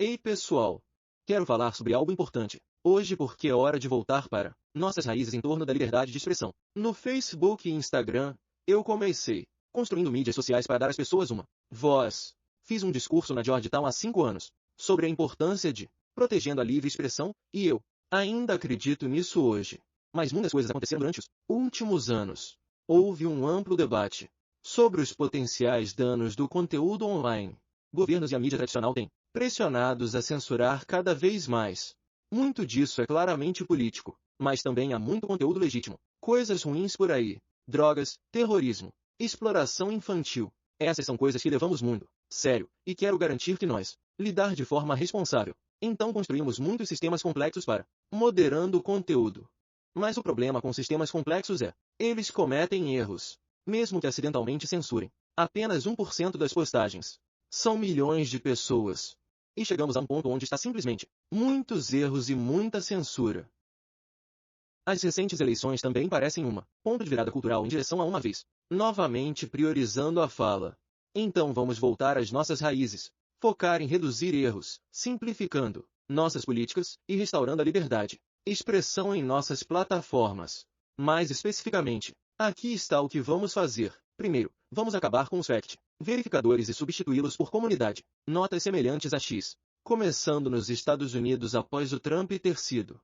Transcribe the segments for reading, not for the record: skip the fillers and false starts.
Ei pessoal! Quero falar sobre algo importante hoje porque é hora de voltar para nossas raízes em torno da liberdade de expressão. No Facebook e Instagram, eu comecei construindo mídias sociais para dar às pessoas uma voz. Fiz um discurso na Georgetown há 5 anos sobre a importância de protegendo a livre expressão e eu ainda acredito nisso hoje. Mas muitas coisas aconteceram durante os últimos anos. Houve um amplo debate sobre os potenciais danos do conteúdo online. Governos e a mídia tradicional têm pressionados a censurar cada vez mais. Muito disso é claramente político, mas também há muito conteúdo legítimo. Coisas ruins por aí, drogas, terrorismo, exploração infantil. Essas são coisas que levamos muito sério, e quero garantir que nós lidar de forma responsável. Então construímos muitos sistemas complexos para moderando o conteúdo. Mas o problema com sistemas complexos é, eles cometem erros, mesmo que acidentalmente censurem apenas 1% das postagens. São milhões de pessoas. E chegamos a um ponto onde está simplesmente muitos erros e muita censura. As recentes eleições também parecem uma ponto de virada cultural em direção a uma vez, novamente priorizando a fala. Então vamos voltar às nossas raízes, focar em reduzir erros, simplificando nossas políticas e restaurando a liberdade. Expressão em nossas plataformas. Mais especificamente, aqui está o que vamos fazer. Primeiro, vamos acabar com os fact-verificadores e substituí-los por comunidade. Notas semelhantes a X. Começando nos Estados Unidos após o Trump ter sido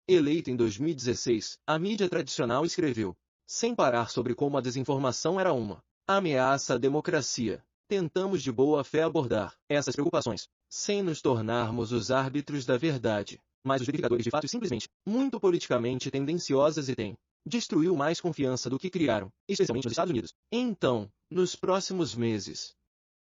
eleito em 2016, a mídia tradicional escreveu, sem parar sobre como a desinformação era uma ameaça à democracia. Tentamos de boa fé abordar essas preocupações, sem nos tornarmos os árbitros da verdade. Mas os verificadores de fato simplesmente muito politicamente tendenciosas e têm destruiu mais confiança do que criaram, especialmente nos Estados Unidos. Então, nos próximos meses,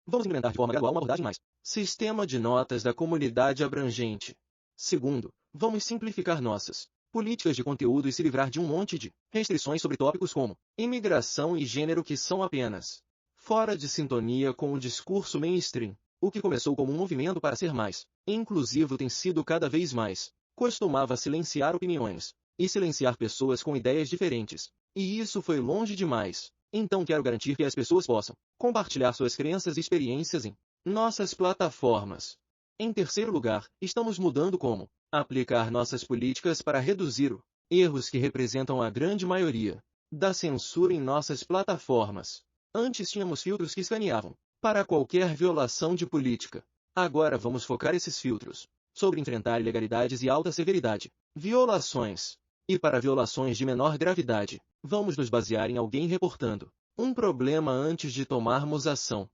vamos implementar de forma gradual uma abordagem mais sistema de notas da comunidade abrangente. Segundo, vamos simplificar nossas políticas de conteúdo e se livrar de um monte de restrições sobre tópicos como imigração e gênero que são apenas fora de sintonia com o discurso mainstream. O que começou como um movimento para ser mais inclusivo tem sido cada vez mais. Costumava silenciar opiniões e silenciar pessoas com ideias diferentes. E isso foi longe demais. Então quero garantir que as pessoas possam compartilhar suas crenças e experiências em nossas plataformas. Em terceiro lugar, estamos mudando como aplicar nossas políticas para reduzir os erros que representam a grande maioria da censura em nossas plataformas. Antes tínhamos filtros que escaneavam para qualquer violação de política. Agora vamos focar esses filtros sobre enfrentar ilegalidades e alta severidade, violações. E para violações de menor gravidade, vamos nos basear em alguém reportando um problema antes de tomarmos ação.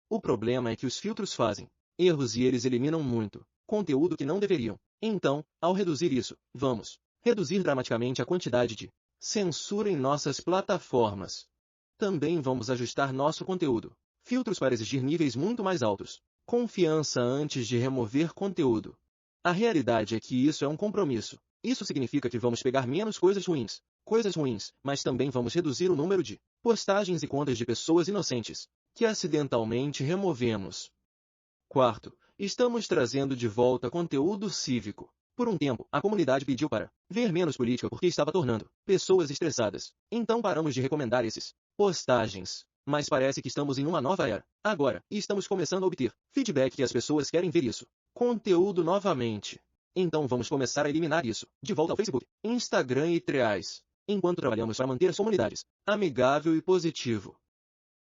O problema é que os filtros fazem erros e eles eliminam muito conteúdo que não deveriam. Então, ao reduzir isso, vamos reduzir dramaticamente a quantidade de censura em nossas plataformas. Também vamos ajustar nosso conteúdo. Filtros para exigir níveis muito mais altos. Confiança antes de remover conteúdo. A realidade é que isso é um compromisso. Isso significa que vamos pegar menos coisas ruins, mas também vamos reduzir o número de postagens e contas de pessoas inocentes que acidentalmente removemos. Quarto, estamos trazendo de volta conteúdo cívico. Por um tempo, a comunidade pediu para ver menos política porque estava tornando pessoas estressadas. Então paramos de recomendar esses postagens. Mas parece que estamos em uma nova era. Agora, estamos começando a obter feedback que as pessoas querem ver isso. Conteúdo novamente. Então vamos começar a eliminar isso. De volta ao Facebook, Instagram e Threads. Enquanto trabalhamos para manter as comunidades amigável e positivo.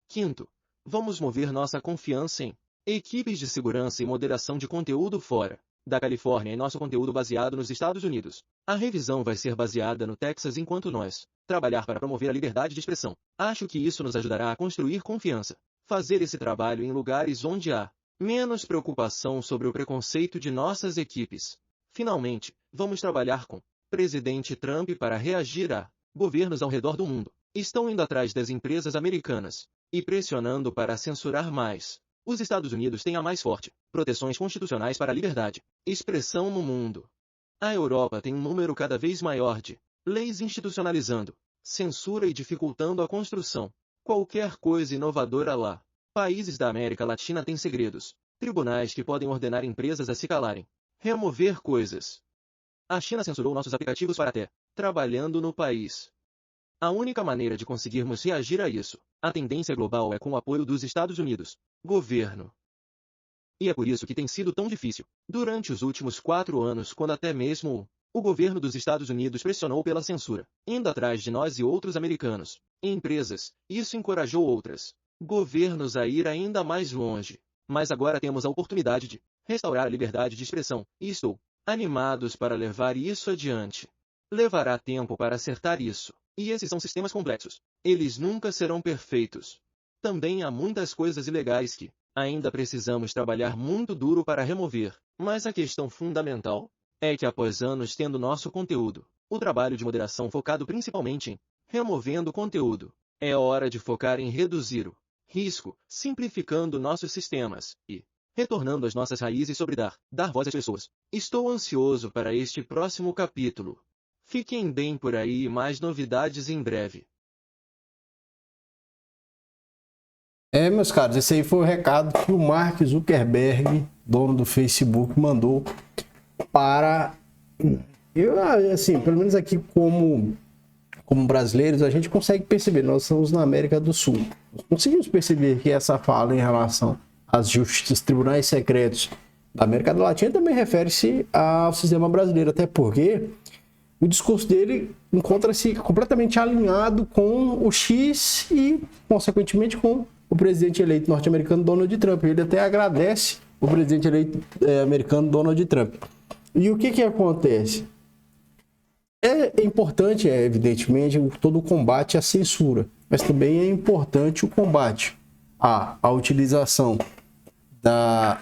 Quinto, vamos mover nossa confiança em equipes de segurança e moderação de conteúdo fora da Califórnia e nosso conteúdo baseado nos Estados Unidos. A revisão vai ser baseada no Texas enquanto nós trabalhar para promover a liberdade de expressão. Acho que isso nos ajudará a construir confiança. Fazer esse trabalho em lugares onde há menos preocupação sobre o preconceito de nossas equipes. Finalmente, vamos trabalhar com o presidente Trump para reagir a governos ao redor do mundo. Estão indo atrás das empresas americanas e pressionando para censurar mais. Os Estados Unidos têm a mais forte proteções constitucionais para a liberdade de expressão no mundo. A Europa tem um número cada vez maior de leis institucionalizando censura e dificultando a construção. Qualquer coisa inovadora lá. Países da América Latina têm segredos, tribunais que podem ordenar empresas a se calarem, remover coisas. A China censurou nossos aplicativos para até trabalhando no país. A única maneira de conseguirmos reagir a isso, a tendência global é com o apoio dos Estados Unidos. Governo. E é por isso que tem sido tão difícil. Durante os últimos 4 anos, quando até mesmo o governo dos Estados Unidos pressionou pela censura, indo atrás de nós e outros americanos, empresas, isso encorajou outras governos a ir ainda mais longe. Mas agora temos a oportunidade de restaurar a liberdade de expressão, e estou animados para levar isso adiante. Levará tempo para acertar isso, e esses são sistemas complexos. Eles nunca serão perfeitos. Também há muitas coisas ilegais que ainda precisamos trabalhar muito duro para remover, mas a questão fundamental é que após anos tendo nosso conteúdo, o trabalho de moderação focado principalmente em removendo conteúdo, é hora de focar em reduzir o risco, simplificando nossos sistemas e retornando às nossas raízes sobre dar voz às pessoas. Estou ansioso para este próximo capítulo. Fiquem bem por aí e mais novidades em breve. Meus caros, esse aí foi o recado que o Mark Zuckerberg, dono do Facebook, mandou para... assim, pelo menos aqui como brasileiros, a gente consegue perceber, nós estamos na América do Sul. Nós conseguimos perceber que essa fala em relação às justiças, tribunais secretos da América Latina também refere-se ao sistema brasileiro, até porque o discurso dele encontra-se completamente alinhado com o X e, consequentemente, com o presidente eleito norte-americano Donald Trump. Ele até agradece o presidente eleito americano Donald Trump. E o que acontece? É importante, evidentemente, todo o combate à censura, mas também é importante o combate à utilização da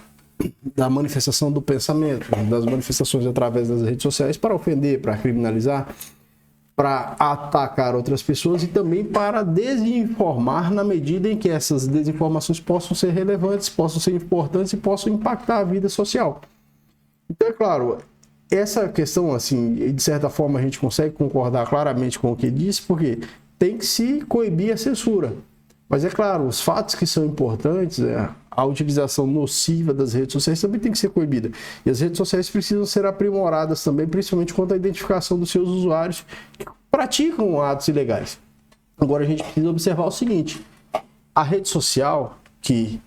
manifestação do pensamento, das manifestações através das redes sociais para ofender, para criminalizar, para atacar outras pessoas e também para desinformar na medida em que essas desinformações possam ser relevantes, possam ser importantes e possam impactar a vida social. Então, é claro, essa questão, assim, de certa forma a gente consegue concordar claramente com o que ele disse, porque tem que se coibir a censura. Mas é claro, os fatos que são importantes, a utilização nociva das redes sociais também tem que ser coibida. E as redes sociais precisam ser aprimoradas também, principalmente quanto à identificação dos seus usuários que praticam atos ilegais. Agora a gente precisa observar o seguinte, a rede social que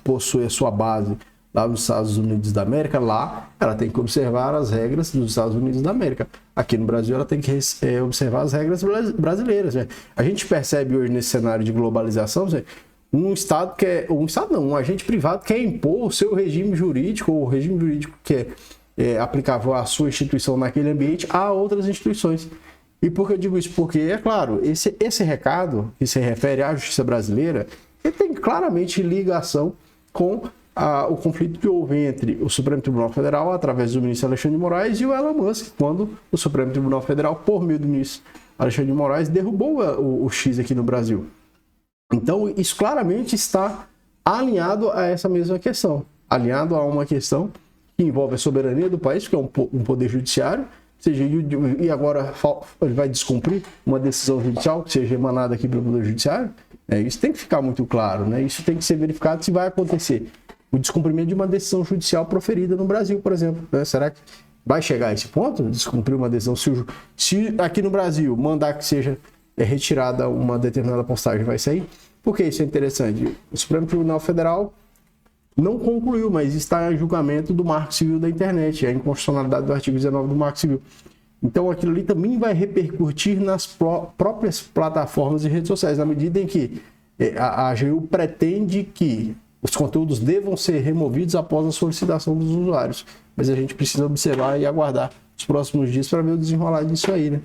possui a sua base lá nos Estados Unidos da América, lá ela tem que observar as regras dos Estados Unidos da América. Aqui no Brasil ela tem que observar as regras brasileiras. Né? A gente percebe hoje nesse cenário de globalização, um agente privado quer impor o seu regime jurídico, ou o regime jurídico que é aplicável à sua instituição naquele ambiente, a outras instituições. E por que eu digo isso? Porque, é claro, esse recado que se refere à justiça brasileira, ele tem claramente ligação com o conflito que houve entre o Supremo Tribunal Federal, através do ministro Alexandre de Moraes, e o Elon Musk, quando o Supremo Tribunal Federal, por meio do ministro Alexandre de Moraes, derrubou o X aqui no Brasil. Então, isso claramente está alinhado a essa mesma questão, alinhado a uma questão que envolve a soberania do país, que é um poder judiciário, e agora ele vai descumprir uma decisão judicial que seja emanada aqui pelo Poder Judiciário. Isso tem que ficar muito claro, né? Isso tem que ser verificado se vai acontecer o descumprimento de uma decisão judicial proferida no Brasil, por exemplo. Né? Será que vai chegar a esse ponto? Descumprir uma decisão? Se aqui no Brasil mandar que seja retirada uma determinada postagem, vai sair? Por que isso é interessante? O Supremo Tribunal Federal não concluiu, mas está em julgamento do Marco Civil da Internet, a inconstitucionalidade do artigo 19 do Marco Civil. Então aquilo ali também vai repercutir nas próprias plataformas e redes sociais, na medida em que a AGU pretende que os conteúdos devam ser removidos após a solicitação dos usuários. Mas a gente precisa observar e aguardar os próximos dias para ver o desenrolar disso aí, né?